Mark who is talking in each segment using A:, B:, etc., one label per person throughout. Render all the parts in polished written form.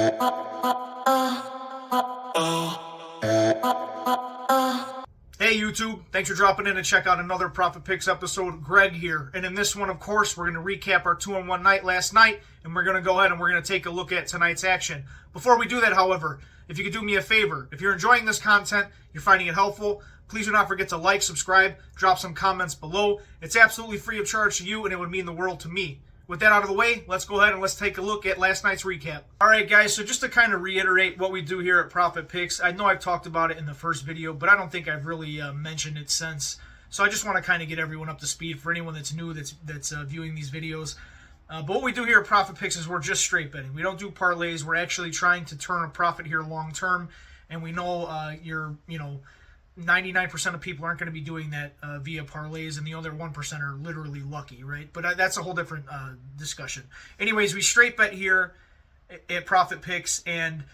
A: Hey YouTube, thanks for dropping in to check out another Profit Picks episode. Greg here, and in this one, of course, we're going to recap our 2-1 night last night, and we're going to go ahead and we're going to take a look at tonight's action. Before we do that, however, if you could do me a favor, if you're enjoying this content, you're finding it helpful, please do not forget to like, subscribe, drop some comments below. It's absolutely free of charge to you, and it would mean the world to me. With that out of the way, let's go ahead and let's take a look at last night's recap. All right, guys, so just to kind of reiterate what we do here at Profit Picks, I know I've talked about it in the first video, but I don't think I've really mentioned it since. So I just want to kind of get everyone up to speed for anyone that's new that's viewing these videos. But what we do here at Profit Picks is we're just straight betting. We don't do parlays. We're actually trying to turn a profit here long term, and we know 99% of people aren't going to be doing that via parlays, and the other 1% are literally lucky, right? But that's a whole different discussion. Anyways, we straight bet here at Profit Picks, and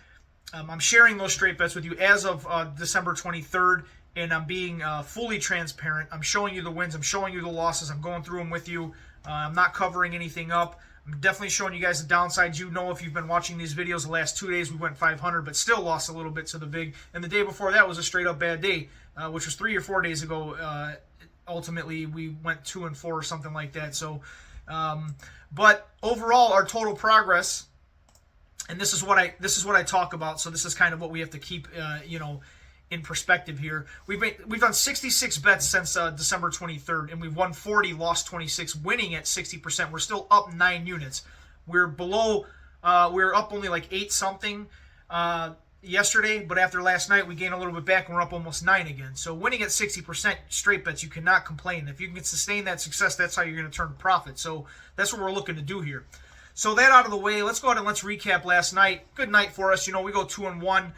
A: I'm sharing those straight bets with you as of December 23rd, and I'm being fully transparent. I'm showing you the wins. I'm showing you the losses. I'm going through them with you. I'm not covering anything up. I'm definitely showing you guys the downsides. You know, if you've been watching these videos the last 2 days, we went 500, but still lost a little bit to the big. And the day before that was a straight-up bad day, which was 3 or 4 days ago. Ultimately, we went 2-4 or something like that. So, but overall, our total progress, and this is what I talk about. So this is kind of what we have to keep, in perspective here. We've done 66 bets since December 23rd, and we've won 40, lost 26, winning at 60%. We're still up 9 units. We're below. We're up only like 8 something yesterday, but after last night, we gained a little bit back, and we're up almost 9 again. So winning at 60% straight bets, you cannot complain. If you can sustain that success, that's how you're going to turn profit. So that's what we're looking to do here. So that out of the way, let's go ahead and let's recap last night. Good night for us. We go 2-1.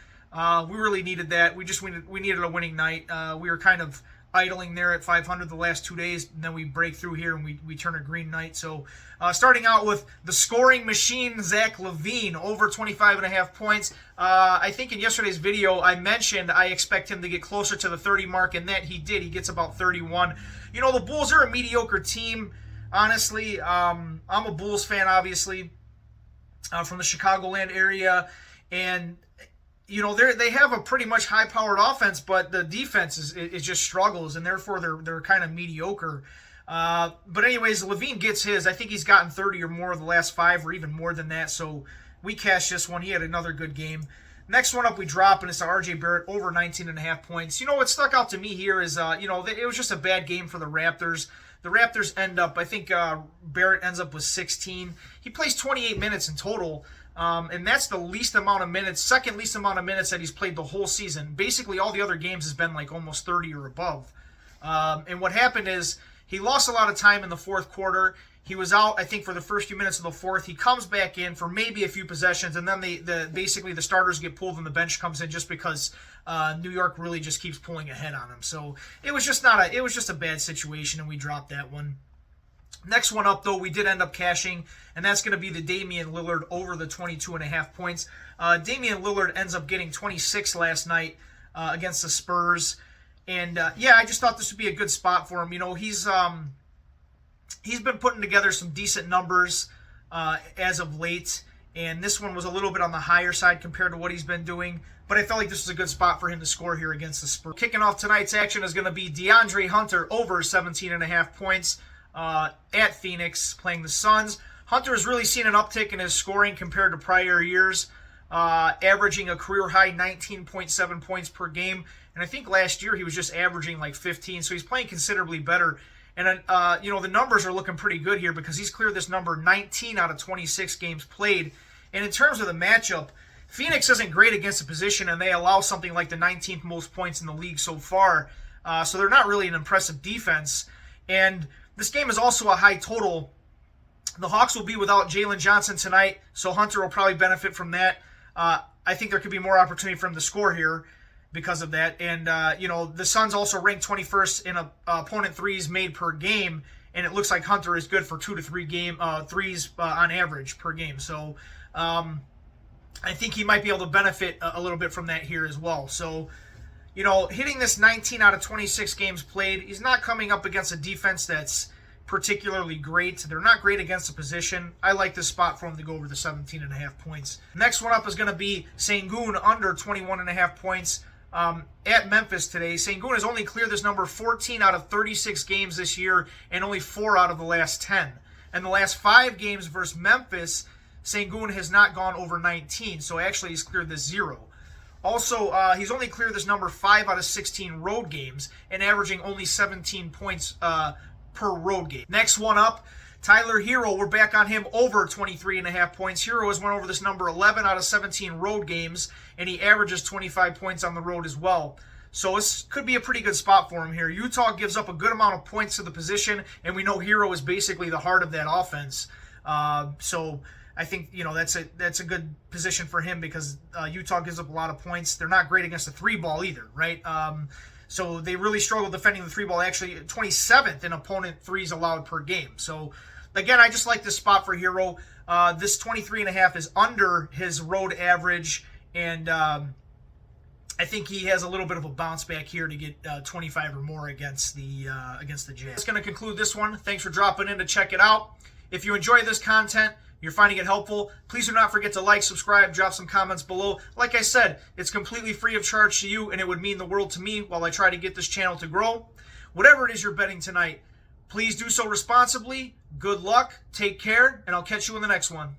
A: We really needed that. We needed a winning night. We were kind of idling there at 500 the last 2 days, and then we break through here and we turn a green night. So starting out with the scoring machine, Zach LaVine, over 25.5 points. I think in yesterday's video I mentioned I expect him to get closer to the 30 mark, and that he did. He gets about 31. The Bulls are a mediocre team, honestly. I'm a Bulls fan, obviously, from the Chicagoland area, and they have a pretty much high-powered offense, but the defense is just struggles, and therefore they're kind of mediocre. But anyways, LaVine gets his. I think he's gotten 30 or more of the last 5, or even more than that. So we cashed this one. He had another good game. Next one up we drop, and it's to RJ Barrett, over 19.5 points. What stuck out to me here is, it was just a bad game for the Raptors. The Raptors end up, I think Barrett ends up with 16. He plays 28 minutes in total. And that's the least amount of minutes, second least amount of minutes that he's played the whole season. Basically, all the other games has been like almost 30 or above. And what happened is he lost a lot of time in the fourth quarter. He was out, I think, for the first few minutes of the fourth. He comes back in for maybe a few possessions, and then basically the starters get pulled and the bench comes in just because New York really just keeps pulling ahead on him. So it was just a bad situation, and we dropped that one. Next one up, though, we did end up cashing, and that's going to be the Damian Lillard over the 22.5 points. Damian Lillard ends up getting 26 last night against the Spurs, and I just thought this would be a good spot for him. He's been putting together some decent numbers as of late, and this one was a little bit on the higher side compared to what he's been doing, but I felt like this was a good spot for him to score here against the Spurs. Kicking off tonight's action is going to be DeAndre Hunter over 17.5 points. At Phoenix, playing the Suns. Hunter has really seen an uptick in his scoring compared to prior years, averaging a career-high 19.7 points per game. And I think last year he was just averaging like 15, so he's playing considerably better. And, the numbers are looking pretty good here because he's cleared this number 19 out of 26 games played. And in terms of the matchup, Phoenix isn't great against the position, and they allow something like the 19th most points in the league so far. So they're not really an impressive defense. And this game is also a high total. The Hawks will be without Jalen Johnson tonight, so Hunter will probably benefit from that. I think there could be more opportunity for him to score here because of that. And, the Suns also ranked 21st in opponent threes made per game, and it looks like Hunter is good for 2 to 3 threes on average per game. So I think he might be able to benefit a little bit from that here as well. So hitting this 19 out of 26 games played, he's not coming up against a defense that's particularly great. They're not great against the position. I like this spot for him to go over the 17.5 points. Next one up is going to be Sengun under 21.5 points. At Memphis today, Sengun has only cleared this number 14 out of 36 games this year and only 4 out of the last 10. And the last 5 games versus Memphis, Sengun has not gone over 19, so actually he's cleared this 0. Also, he's only cleared this number 5 out of 16 road games and averaging only 17 points per road game. Next one up, Tyler Herro. We're back on him over 23.5 points. Herro has went over this number 11 out of 17 road games, and he averages 25 points on the road as well. So this could be a pretty good spot for him here. Utah gives up a good amount of points to the position, and we know Herro is basically the heart of that offense. So I think that's a good position for him because Utah gives up a lot of points. They're not great against the 3-ball either, right? So they really struggle defending the 3-ball. Actually, 27th in opponent threes allowed per game. So again, I just like this spot for Herro. This 23.5 is under his road average, and I think he has a little bit of a bounce back here to get 25 or more against the Jazz. That's going to conclude this one. Thanks for dropping in to check it out. If you enjoy this content, you're finding it helpful, please do not forget to like, subscribe, drop some comments below. Like I said, it's completely free of charge to you, and it would mean the world to me while I try to get this channel to grow. Whatever it is you're betting tonight, please do so responsibly. Good luck, take care, and I'll catch you in the next one.